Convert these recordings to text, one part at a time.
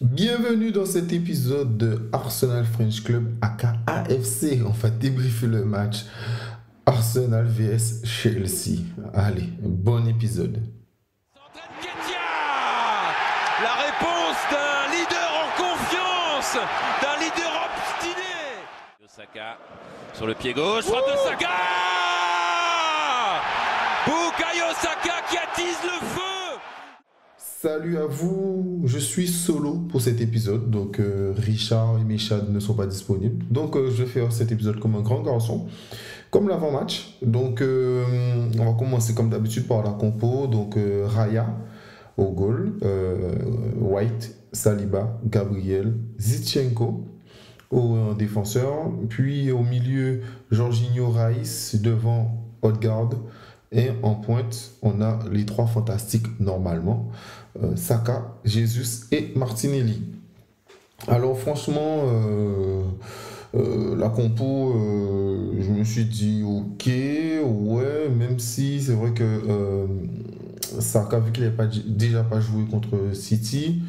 Bienvenue dans cet épisode de Arsenal French Club aka AFC. On va débriefer le match Arsenal vs Chelsea. Allez, bon épisode. La réponse d'un leader en confiance, d'un leader obstiné. Saka sur le pied gauche, frappe de Saka. Bukayo Saka qui attise le feu. Salut à vous, je suis solo pour cet épisode, donc Richard et Michad ne sont pas disponibles. Donc je vais faire cet épisode comme un grand garçon, comme l'avant-match. Donc on va commencer comme d'habitude par la compo. Donc Raya au goal, White, Saliba, Gabriel, Zinchenko au défenseur, puis au milieu Jorginho, Raïs, devant Odegaard, et en pointe on a les trois fantastiques normalement, Saka, Jesus et Martinelli. Alors franchement, la compo, je me suis dit ok, ouais, même si c'est vrai que Saka, vu qu'il n'avait déjà pas joué contre City,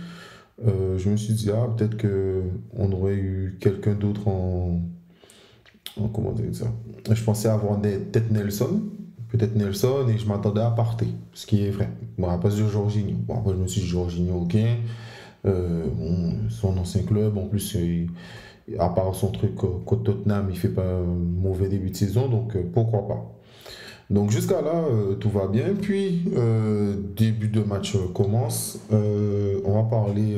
je me suis dit peut-être qu'on aurait eu quelqu'un d'autre comment dire ça. Je pensais avoir peut-être Nelson, et je m'attendais à Partey, ce qui est vrai. Bon, après c'est Jorginho. Bon, après je me suis dit Jorginho, ok. Bon, son ancien club, en plus, à part son truc contre Tottenham, il fait pas un mauvais début de saison, donc pourquoi pas. Donc jusqu'à là, tout va bien. Puis, début de match commence. On va parler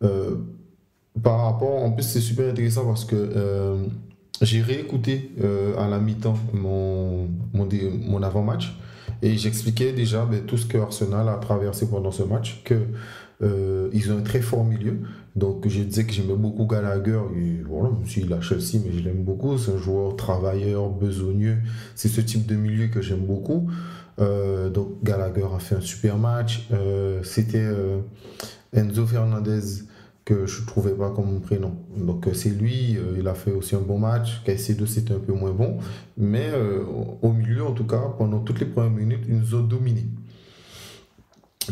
euh, par rapport. En plus, c'est super intéressant parce que j'ai réécouté à la mi-temps mon avant-match, et j'expliquais déjà tout ce que Arsenal a traversé pendant ce match, que ils ont un très fort milieu. Donc je disais que j'aimais beaucoup Gallagher, et voilà, même s'il a Chelsea, mais je l'aime beaucoup. C'est un joueur travailleur, besogneux. C'est ce type de milieu que j'aime beaucoup. Donc Gallagher a fait un super match. C'était Enzo Fernandez que je ne trouvais pas comme prénom. Donc c'est lui, il a fait aussi un bon match. Caicedo, c'était un peu moins bon. Mais au milieu, en tout cas, pendant toutes les premières minutes, ils nous ont dominés.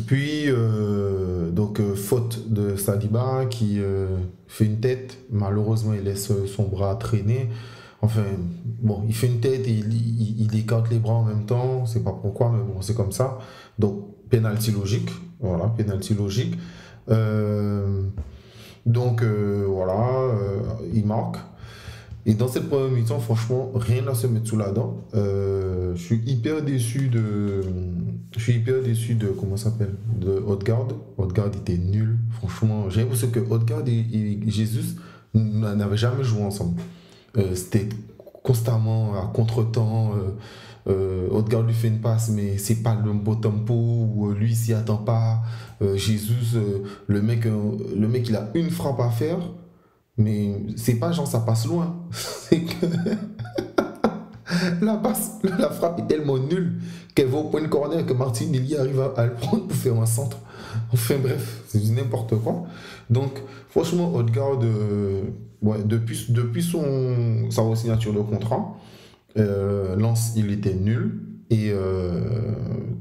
Puis, faute de Saliba qui fait une tête. Malheureusement, il laisse son bras traîner. Enfin, bon, il fait une tête et il écarte les bras en même temps. C'est pas pourquoi, mais bon, c'est comme ça. Donc, penalty logique. Voilà, penalty logique. Euh, voilà, il marque. Et dans cette première mi-temps, franchement, rien à se mettre sous la dent. Je suis hyper déçu de. Je suis hyper déçu de. Comment ça s'appelle? De Odegaard. Odegaard était nul. Franchement, j'ai l'impression que Odegaard et Jesus n'avaient jamais joué ensemble. C'était constamment à contre-temps. Odegaard lui fait une passe, mais c'est pas le bon tempo. Ou lui, il s'y attend pas. Jesus, le mec, il a une frappe à faire. Mais c'est pas genre ça passe loin. C'est que la frappe est tellement nulle qu'elle va au point de corner, que Martinelli arrive à le prendre pour faire un centre. Enfin bref, c'est du n'importe quoi. Donc franchement, Odegaard, ouais, depuis sa signature de contrat, Lens, il était nul. Et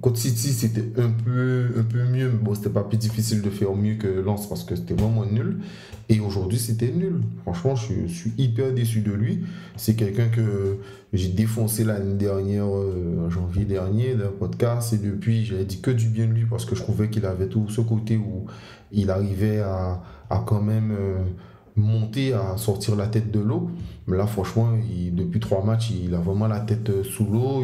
contre City, c'était un peu mieux. Bon, c'était pas plus difficile de faire mieux que Lens parce que c'était vraiment nul. Et aujourd'hui, c'était nul. Franchement, je suis hyper déçu de lui. C'est quelqu'un que j'ai défoncé l'année dernière, en janvier dernier, d'un podcast. Et depuis, j'avais dit que du bien de lui parce que je trouvais qu'il avait tout ce côté où il arrivait à quand même monter, à sortir la tête de l'eau. Mais là, franchement, depuis 3 matchs, il a vraiment la tête sous l'eau,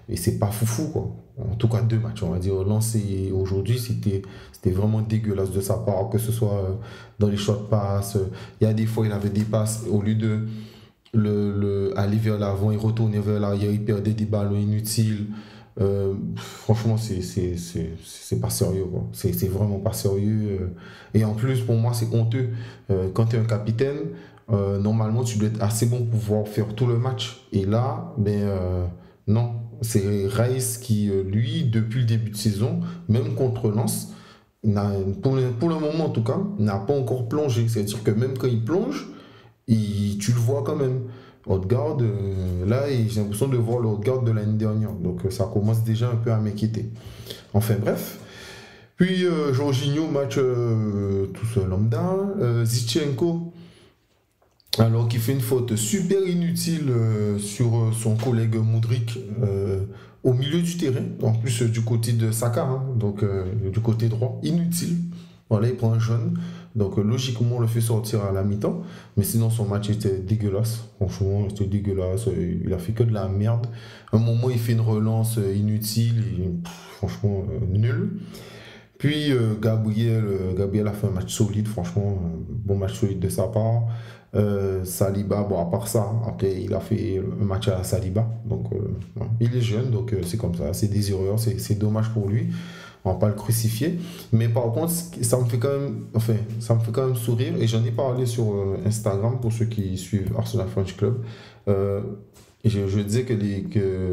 et c'est pas foufou, quoi. En tout cas, 2 matchs, on va dire. Lancé aujourd'hui, c'était vraiment dégueulasse de sa part, que ce soit dans les short pass. Il y a des fois, il avait des passes, au lieu de aller vers l'avant, il retournait vers l'arrière, il perdait des ballons inutiles. Franchement, c'est pas sérieux, quoi. C'est vraiment pas sérieux. Et en plus, pour moi, c'est honteux. Quand tu es un capitaine, normalement, tu dois être assez bon pour pouvoir faire tout le match. Et là, non. C'est Rice qui, lui, depuis le début de saison, même contre Lens, pour le moment en tout cas, n'a pas encore plongé. C'est-à-dire que même quand il plonge, tu le vois quand même. Odegaard, là, j'ai l'impression de voir le Odegaard de l'année dernière. Donc ça commence déjà un peu à m'inquiéter. Enfin bref. Puis Jorginho, match tout seul lambda. Zichenko, alors qu'il fait une faute super inutile sur son collègue Modric au milieu du terrain, en plus du côté de Saka, hein, donc du côté droit, inutile. Voilà, il prend un jaune. Donc logiquement, on le fait sortir à la mi-temps. Mais sinon, son match était dégueulasse. Franchement, c'était dégueulasse. Il a fait que de la merde. À un moment, il fait une relance inutile. Franchement, nul. Puis Gabriel a fait un match solide, franchement, un bon match solide de sa part. Saliba, bon, à part ça, après, il a fait un match à Saliba. Donc, ouais. Il est jeune, donc c'est comme ça. C'est des erreurs, c'est dommage pour lui. On va pas le crucifier. Mais par contre, ça me fait quand même, enfin, ça me fait quand même sourire. Et j'en ai parlé sur Instagram pour ceux qui suivent Arsenal French Club. Et je disais que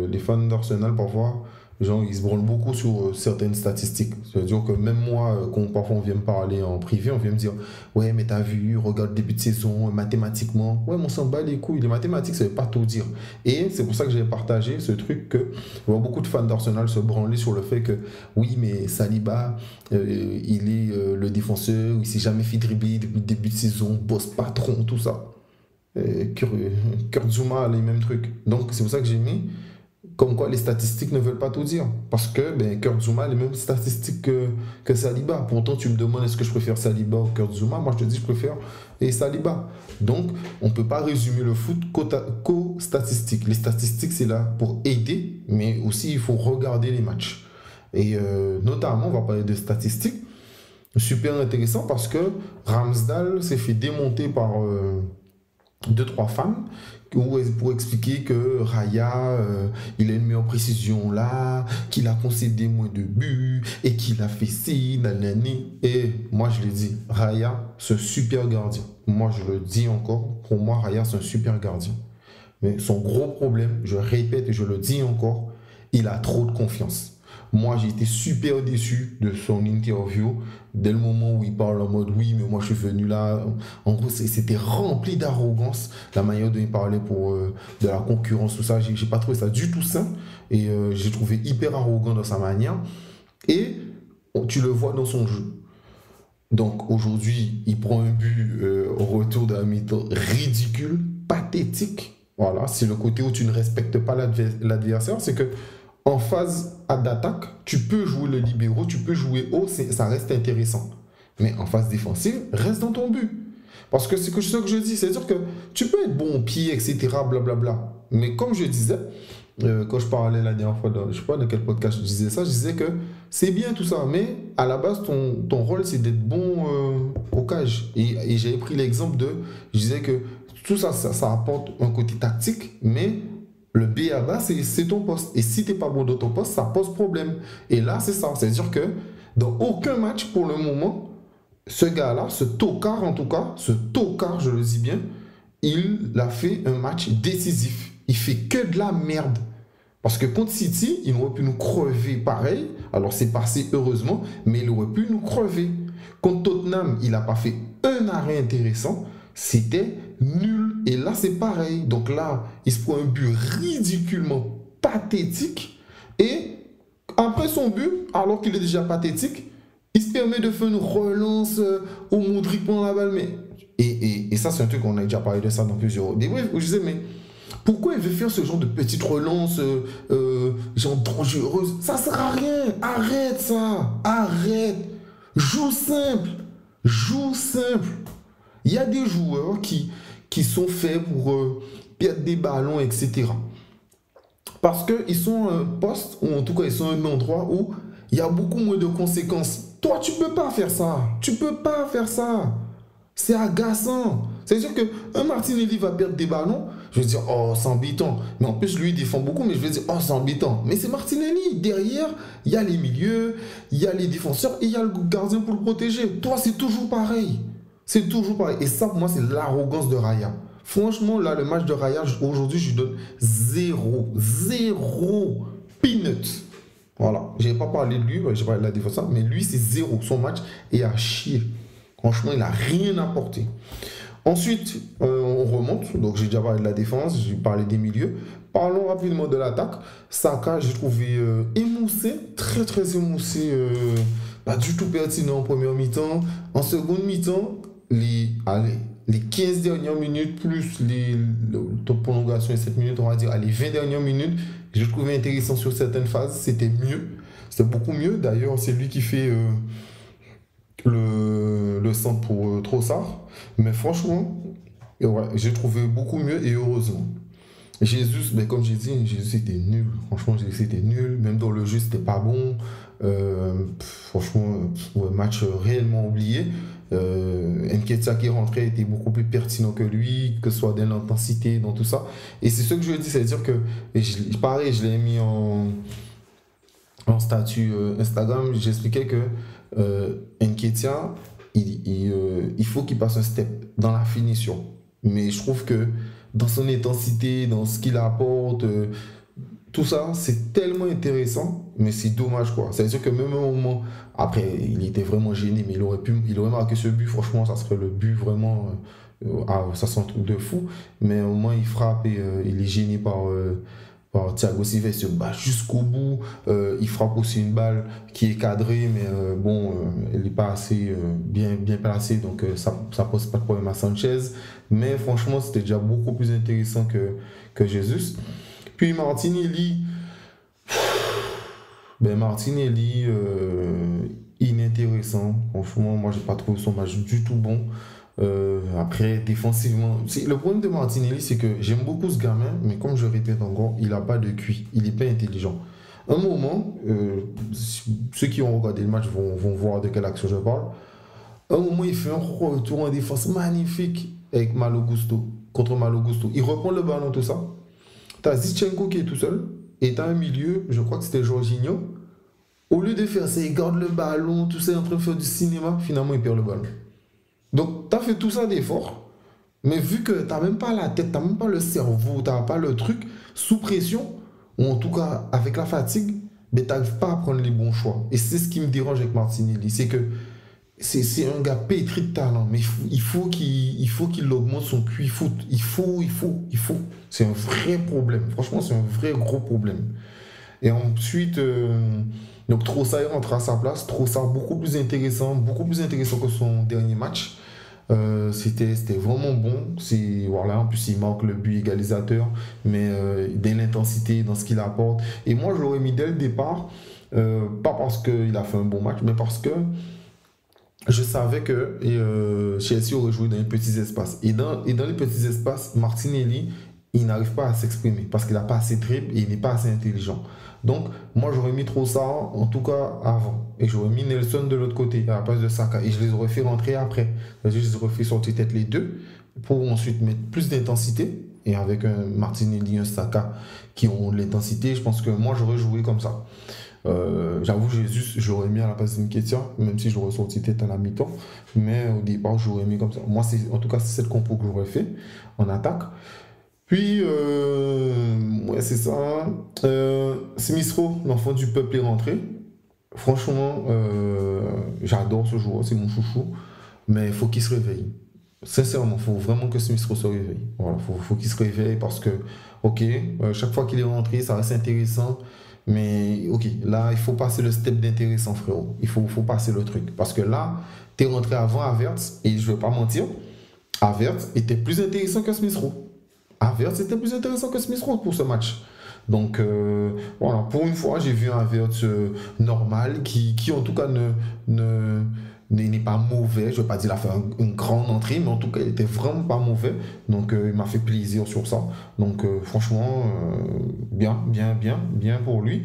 les fans d'Arsenal, parfois, genre, ils se branlent beaucoup sur certaines statistiques. C'est-à-dire que même moi, quand parfois on vient me parler en privé, on vient me dire ouais, mais t'as vu, regarde le début de saison, mathématiquement. Ouais, mais on s'en bat les couilles. Les mathématiques, ça veut pas tout dire. Et c'est pour ça que j'ai partagé ce truc que je vois beaucoup de fans d'Arsenal se branler sur le fait que oui, mais Saliba, il est le défenseur, il s'est jamais fait dribbler depuis le début de saison, boss patron, tout ça. Kurt Zouma a les mêmes trucs. Donc c'est pour ça que j'ai mis comme quoi les statistiques ne veulent pas tout dire. Parce que Kurt Zouma a les mêmes statistiques que Saliba. Pourtant, tu me demandes est-ce que je préfère Saliba ou Kurt Zouma. Moi, je te dis je préfère Saliba. Donc, on ne peut pas résumer le foot qu'aux statistiques. Les statistiques, c'est là pour aider, mais aussi il faut regarder les matchs. Et notamment, on va parler de statistiques. Super intéressant parce que Ramsdale s'est fait démonter par 2-3 femmes pour expliquer que Raya, il a une meilleure précision là, qu'il a concédé moins de buts et qu'il a fait ci, nanani. Et moi, je l'ai dit, Raya, c'est un super gardien. Moi, je le dis encore, pour moi, Raya, c'est un super gardien. Mais son gros problème, je répète et je le dis encore, il a trop de confiance. Moi, j'ai été super déçu de son interview. Dès le moment où il parle en mode oui, mais moi je suis venu là. En gros, c'était rempli d'arrogance. La manière dont il parlait de la concurrence, tout ça, j'ai pas trouvé ça du tout sain. Et j'ai trouvé hyper arrogant dans sa manière. Et tu le vois dans son jeu. Donc aujourd'hui, il prend un but au retour de la mi-temps ridicule, pathétique. Voilà, c'est le côté où tu ne respectes pas l'adversaire. C'est que en phase d'attaque, tu peux jouer le libéraux, tu peux jouer haut, ça reste intéressant. Mais en phase défensive, reste dans ton but. Parce que c'est ce que je dis, c'est-à-dire que tu peux être bon au pied, etc., blablabla. Mais comme je disais, quand je parlais la dernière fois, je ne sais pas dans quel podcast je disais ça, je disais que c'est bien tout ça, mais à la base, ton rôle, c'est d'être bon au cage. Et j'avais pris l'exemple je disais que tout ça, ça apporte un côté tactique, mais le B à bas, c'est ton poste. Et si tu n'es pas bon dans ton poste, ça pose problème. Et là, c'est ça. C'est-à-dire que dans aucun match, pour le moment, ce gars-là, ce tocard en tout cas, je le dis bien, il a fait un match décisif. Il fait que de la merde. Parce que contre City, il aurait pu nous crever pareil. Alors c'est passé heureusement, mais il aurait pu nous crever. Contre Tottenham, il n'a pas fait un arrêt intéressant. C'était nul. Et là, c'est pareil. Donc là, il se prend un but ridiculement pathétique. Et après son but, alors qu'il est déjà pathétique, il se permet de faire une relance au Modric pendant la balle. Mais... Et ça, c'est un truc qu'on a déjà parlé de ça dans plusieurs débriefs. Où je disais, mais pourquoi il veut faire ce genre de petite relance genre dangereuse? Ça sert à rien. Arrête ça. Arrête. Joue simple. Joue simple. Il y a des joueurs qui sont faits pour perdre des ballons, etc. Parce qu'ils sont à un poste, ou en tout cas, ils sont à un endroit où il y a beaucoup moins de conséquences. Toi, tu ne peux pas faire ça. Tu ne peux pas faire ça. C'est agaçant. C'est-à-dire qu'un Martinelli va perdre des ballons. Je vais dire, oh, c'est embêtant. Mais en plus, lui, il défend beaucoup, mais je vais dire, oh, c'est embêtant. Mais c'est Martinelli. Derrière, il y a les milieux, il y a les défenseurs et il y a le gardien pour le protéger. Toi, c'est toujours pareil. C'est toujours pareil. Et ça, pour moi, c'est l'arrogance de Raya. Franchement, là, le match de Raya, aujourd'hui, je lui donne 0 peanuts. Voilà. Je n'ai pas parlé de lui, j'ai parlé de la défense, mais lui, c'est 0. Son match est à chier. Franchement, il n'a rien apporté. Ensuite, on remonte. Donc, j'ai déjà parlé de la défense, j'ai parlé des milieux. Parlons rapidement de l'attaque. Saka, j'ai trouvé émoussé, très, très émoussé pas du tout pertinent en première mi-temps. En seconde mi-temps, les 15 dernières minutes plus les prolongations et 7 minutes, on va dire, les 20 dernières minutes, je trouvais intéressant sur certaines phases, c'était mieux. C'était beaucoup mieux. D'ailleurs, c'est lui qui fait le centre pour Trossard. Mais franchement, ouais, j'ai trouvé beaucoup mieux et heureusement. Jésus, ben comme j'ai dit, Jésus était nul. Franchement, Jésus c'était nul. Même dans le jeu, c'était pas bon. Franchement, ouais, match réellement oublié. Nketiah qui rentrait était beaucoup plus pertinent que lui, que ce soit dans l'intensité, dans tout ça. Et c'est ce que je dis, c'est-à-dire que, pareil, je l'ai mis en statut Instagram, j'expliquais que Nketiah, il faut qu'il passe un step dans la finition. Mais je trouve que dans son intensité, dans ce qu'il apporte, tout ça, c'est tellement intéressant, mais c'est dommage quoi. C'est-à-dire que même au moment, après, il était vraiment gêné, mais il aurait marqué ce but, franchement, ça serait le but vraiment, ça serait un truc de fou. Mais au moins, il frappe et il est gêné par Thiago Silva, il se bat jusqu'au bout. Il frappe aussi une balle qui est cadrée, mais bon, elle n'est pas assez bien placée, donc ça pose pas de problème à Sanchez. Mais franchement, c'était déjà beaucoup plus intéressant que Jesus. Puis Martinelli, inintéressant. Franchement, moi, j'ai pas trouvé son match du tout bon. Après, défensivement, le problème de Martinelli, c'est que j'aime beaucoup ce gamin, mais comme je répète encore, il n'a pas de QI, il n'est pas intelligent. Un moment, ceux qui ont regardé le match vont voir de quelle action je parle. Un moment, il fait un retour en défense magnifique avec Malo Gusto, contre Malo Gusto. Il reprend le ballon, tout ça. T'as Zinchenko qui est tout seul, et t'as un milieu, je crois que c'était Jorginho. Au lieu de faire ça, il garde le ballon, tout ça, il est en train de faire du cinéma, finalement, il perd le ballon. Donc, tu as fait tout ça d'effort, mais vu que tu n'as même pas la tête, tu n'as même pas le cerveau, tu n'as pas le truc, sous pression, ou en tout cas avec la fatigue, mais tu n'arrives pas à prendre les bons choix. Et c'est ce qui me dérange avec Martinelli, c'est que c'est un gars pétri de talent, mais il faut qu'il augmente son QI foot. Il faut. C'est un vrai problème. Franchement, c'est un vrai gros problème. Et ensuite, donc Trossard rentre à sa place. Trossard beaucoup plus intéressant que son dernier match. C'était vraiment bon. Voilà, en plus, il marque le but égalisateur, mais dès l'intensité, dans ce qu'il apporte. Et moi, je l'aurais mis dès le départ, pas parce qu'il a fait un bon match, mais parce que je savais que Chelsea aurait joué dans les petits espaces. Et dans les petits espaces, Martinelli, il n'arrive pas à s'exprimer parce qu'il n'a pas assez de dribble et il n'est pas assez intelligent. Donc, moi, j'aurais mis Trossard, en tout cas, avant. Et j'aurais mis Nelson de l'autre côté, à la place de Saka. Et je les aurais fait rentrer après. C'est-à-dire, je les aurais fait sortir peut-être les deux pour ensuite mettre plus d'intensité. Et avec un Martinelli, un Saka qui ont de l'intensité, je pense que moi, j'aurais joué comme ça. J'avoue, j'aurais mis à la place d'Nketiah, même si j'aurais sorti tête à la mi-temps. Mais au départ, j'aurais mis comme ça. Moi, en tout cas, c'est cette compo que j'aurais fait en attaque. Puis, ouais, c'est ça. Smith Rowe, l'enfant du peuple, est rentré. Franchement, j'adore ce joueur, c'est mon chouchou. Mais il faut qu'il se réveille. Sincèrement, il faut vraiment que Smith Rowe se réveille. Voilà, faut qu'il se réveille parce que, ok, chaque fois qu'il est rentré, ça reste intéressant. Mais ok, là, il faut passer le step d'intéressant, frérot. Il faut passer le truc. Parce que là, tu es rentré avant Havertz, et je ne vais pas mentir, Havertz était plus intéressant que Smith Rowe. Havertz était plus intéressant que Smith Rowe pour ce match. Donc, voilà, pour une fois, j'ai vu un Havertz normal, qui en tout cas n'est pas mauvais. Je ne vais pas dire qu'il a fait une grande entrée, mais en tout cas, il était vraiment pas mauvais. Donc, il m'a fait plaisir sur ça. Donc, franchement, bien pour lui.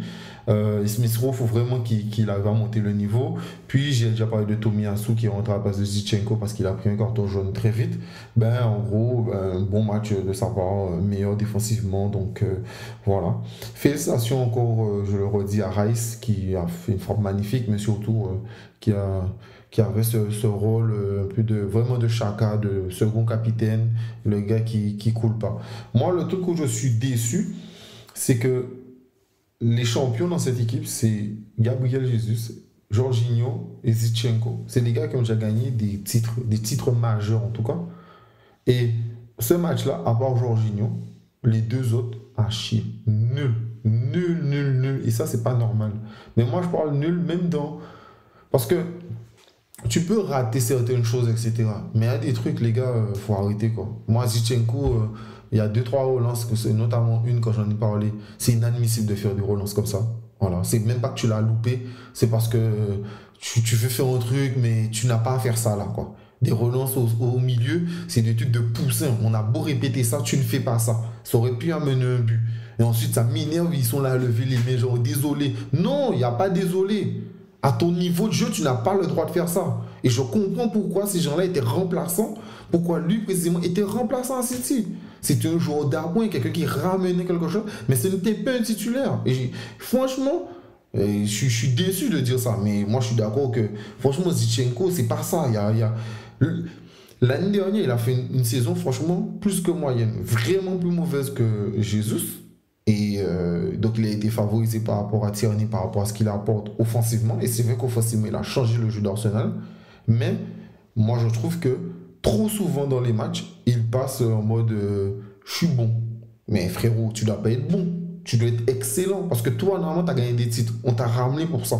Smith Rowe, il faut vraiment qu'il arrive à monter le niveau. Puis, j'ai déjà parlé de Tomiyasu qui est rentré à la place de Zinchenko parce qu'il a pris un carton jaune très vite. Ben, en gros, un bon match de sa part, meilleur défensivement. Donc, voilà. Félicitations encore, je le redis, à Rice qui a fait une frappe magnifique, mais surtout qui avait ce rôle un peu vraiment de Xhaka, de second capitaine, le gars qui coule pas. Moi, le truc où je suis déçu, c'est que les champions dans cette équipe, c'est Gabriel Jesus, Jorginho et Zinchenko. C'est des gars qui ont déjà gagné des titres majeurs en tout cas. Et ce match-là, à part Jorginho, les deux autres, à chier. Nul. Et ça, c'est pas normal. Mais moi, je parle nul même dans Parce que tu peux rater certaines choses, etc. Mais il y a des trucs, les gars, faut arrêter, quoi. Moi, Zichenko, il y a deux, trois relances, que c'est notamment une quand j'en ai parlé. C'est inadmissible de faire des relances comme ça. Voilà. C'est même pas que tu l'as loupé, c'est parce que tu veux faire un truc, mais tu n'as pas à faire ça, là, quoi. Des relances au milieu, c'est des trucs de poussin. On a beau répéter ça, tu ne fais pas ça. Ça aurait pu amener un but. Et ensuite, ça m'énerve, ils sont là à lever les mains, genre désolé. Non, il n'y a pas désolé. À ton niveau de jeu, tu n'as pas le droit de faire ça. Et je comprends pourquoi ces gens-là étaient remplaçants, pourquoi lui précisément était remplaçant à City. C'était un joueur d'appoint, quelqu'un qui ramenait quelque chose, mais ce n'était pas un titulaire. Et franchement, je suis déçu de dire ça, mais moi je suis d'accord que franchement Zichenko, c'est pas ça. L'année dernière, il a fait une saison franchement plus que moyenne, vraiment plus mauvaise que Jesus. Et donc il a été favorisé par rapport à Tierney, par rapport à ce qu'il apporte offensivement. Et c'est vrai qu'offensivement, il a changé le jeu d'Arsenal. Mais moi, je trouve que trop souvent dans les matchs, il passe en mode je suis bon. Mais frérot, tu dois pas être bon. Tu dois être excellent. Parce que toi, normalement, tu as gagné des titres. On t'a ramené pour ça.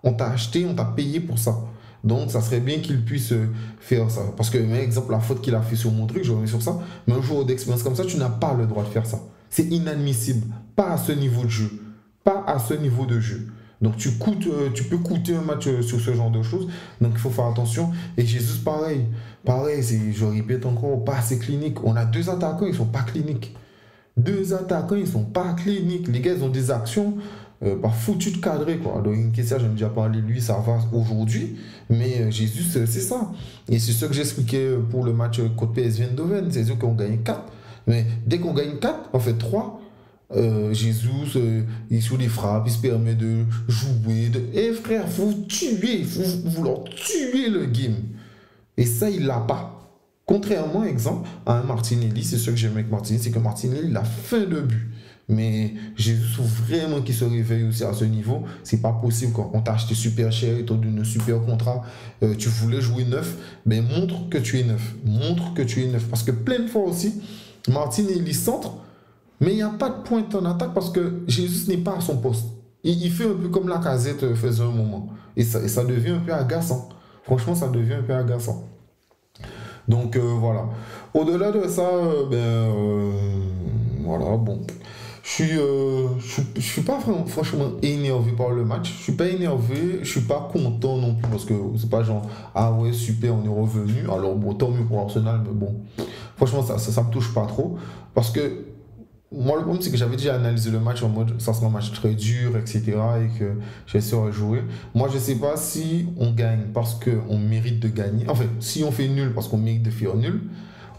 On t'a acheté, on t'a payé pour ça. Donc, ça serait bien qu'il puisse faire ça. Parce que, par exemple, la faute qu'il a fait sur mon truc, je reviens sur ça. Mais un joueur d'expérience comme ça, tu n'as pas le droit de faire ça. C'est inadmissible. Pas à ce niveau de jeu. Pas à ce niveau de jeu. Donc, tu peux coûter un match sur ce genre de choses. Donc, il faut faire attention. Et Jesus, pareil. Pareil, je répète encore, pas assez clinique. On a deux attaquants, ils ne sont pas cliniques. Deux attaquants, ils ne sont pas cliniques. Les gars, ils ont des actions pas foutues de cadrer, quoi. Donc, une question, j'en ai déjà parlé, lui, ça va aujourd'hui. Mais Jesus, c'est ça. Et c'est ce que j'expliquais pour le match contre PSV Eindhoven. C'est sûr qu'on gagne 4. Mais dès qu'on gagne 4, on fait 3. Jesus, il sous les frappes, il se permet de jouer. Eh frère, vous tuez, vous vouloir tuer le game. Et ça, il l'a pas. Contrairement, exemple, à un Martinelli, c'est ce que j'aime avec Martinelli, c'est que Martinelli, il a fait de but. Mais Jesus, vraiment qu'il se réveille aussi à ce niveau, c'est pas possible, quoi. On t'a acheté super cher, il t'a donné un super contrat, tu voulais jouer neuf, mais montre que tu es neuf. Montre que tu es neuf. Parce que plein de fois aussi, Martinelli centre, mais il n'y a pas de pointe en attaque parce que Jesus n'est pas à son poste. Il fait un peu comme Lacazette faisait un moment. Et ça devient un peu agaçant. Franchement, ça devient un peu agaçant. Donc voilà. Au-delà de ça, voilà, bon. Je suis pas franchement énervé par le match. Je suis pas énervé, je suis pas content non plus parce que c'est pas genre ah ouais super on est revenu. Alors bon tant mieux pour Arsenal mais bon franchement ça me touche pas trop parce que moi le problème c'est que j'avais déjà analysé le match en mode ça sera un match très dur etc et que j'essaie de jouer. Moi je sais pas si on gagne parce qu'on mérite de gagner. En fait si on fait nul parce qu'on mérite de faire nul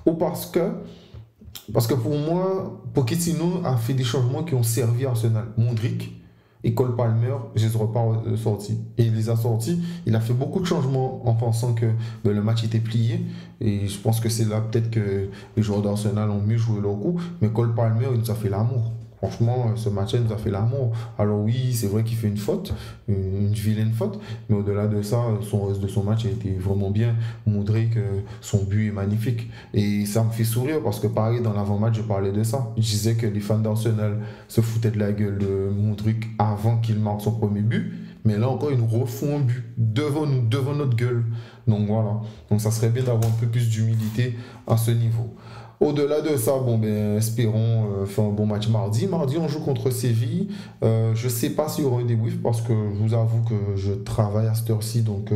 ou parce que pour moi, Pochettino a fait des changements qui ont servi à Arsenal. Modric et Cole Palmer, je les aurais pas sortis. Et il les a sortis. Il a fait beaucoup de changements en pensant que le match était plié. Et je pense que c'est là peut-être que les joueurs d'Arsenal ont mieux joué leur coup. Mais Cole Palmer, il nous a fait l'amour. Franchement, ce match-là nous a fait l'amour. Alors oui, c'est vrai qu'il fait une faute, une vilaine faute, mais au-delà de ça, son reste de son match a été vraiment bien. Montrer que son but est magnifique. Et ça me fait sourire parce que pareil, dans l'avant-match, je parlais de ça. Je disais que les fans d'Arsenal se foutaient de la gueule de Modric avant qu'il marque son premier but. Mais là encore, ils nous refont un but devant nous, devant notre gueule. Donc voilà. Donc ça serait bien d'avoir un peu plus d'humilité à ce niveau. Au-delà de ça, bon, espérons faire un bon match mardi. Mardi, on joue contre Séville. Je ne sais pas s'il y aura un débrief parce que je vous avoue que je travaille à cette heure-ci. Donc,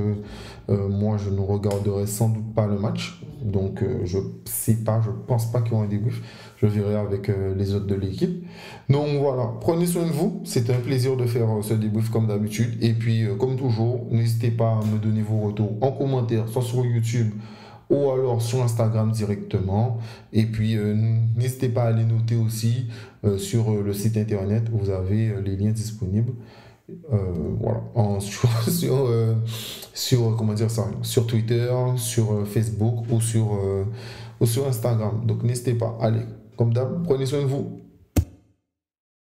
moi, je ne regarderai sans doute pas le match. Donc, je ne sais pas, je ne pense pas qu'il y aura un débrief. Je verrai avec les autres de l'équipe. Donc, voilà. Prenez soin de vous. C'était un plaisir de faire ce débrief comme d'habitude. Et puis, comme toujours, n'hésitez pas à me donner vos retours en commentaire, soit sur YouTube, ou alors sur Instagram directement. Et puis, n'hésitez pas à les noter aussi sur le site internet. Vous avez les liens disponibles. Voilà. Comment dire ça, sur Twitter, sur Facebook ou sur Instagram. Donc, n'hésitez pas. Allez, comme d'hab, prenez soin de vous.